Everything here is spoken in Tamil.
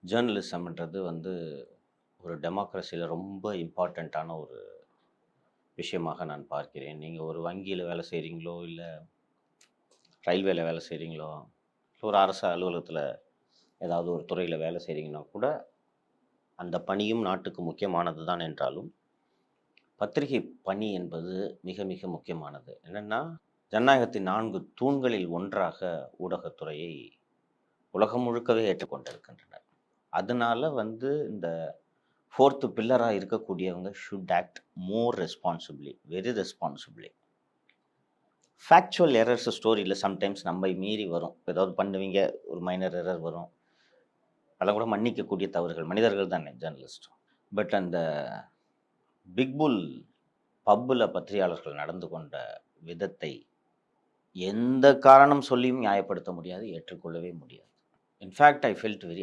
ஜேர்னலிசம்ன்றது ஒரு டெமோக்ரஸியில் ரொம்ப இம்பார்ட்டண்ட்டான ஒரு விஷயமாக நான் பார்க்கிறேன். நீங்கள் ஒரு வங்கியில் வேலை செய்கிறீங்களோ, இல்லை ரயில்வேல வேலை செய்கிறீங்களோ, ஒரு அரசு அலுவலகத்தில் ஏதாவது ஒரு துறையில் வேலை செய்கிறீங்கன்னா கூட, அந்த பணியும் நாட்டுக்கு முக்கியமானது தான் என்றாலும், பத்திரிகை பணி என்பது மிக மிக முக்கியமானது. என்னென்னா, ஜனநாயகத்தின் 4 தூண்களில் ஒன்றாக ஊடகத்துறையை உலகம் முழுக்கவே ஏற்றுக்கொண்டிருக்கின்றனர். அதனால இந்த 4த் பில்லரா இருக்கக்கூடியவங்க should act more responsibly, very responsibly. Factual errors ஸ்டோரியில் சம்டைம்ஸ் நம்மை மீறி வரும். ஏதாவது பண்ணுவீங்க, ஒரு மைனர் எரர் வரும். அதெல்லாம் கூட மன்னிக்கக்கூடிய தவறுகள். மனிதர்கள் தானே ஜேர்னலிஸ்ட். பட் அந்த பிக் புல் பப்பில் பத்திரிகையாளர்கள் நடந்து கொண்ட விதத்தை எந்த காரணம் சொல்லியும் நியாயப்படுத்த முடியாது, ஏற்றுக்கொள்ளவே முடியாது. In fact I felt very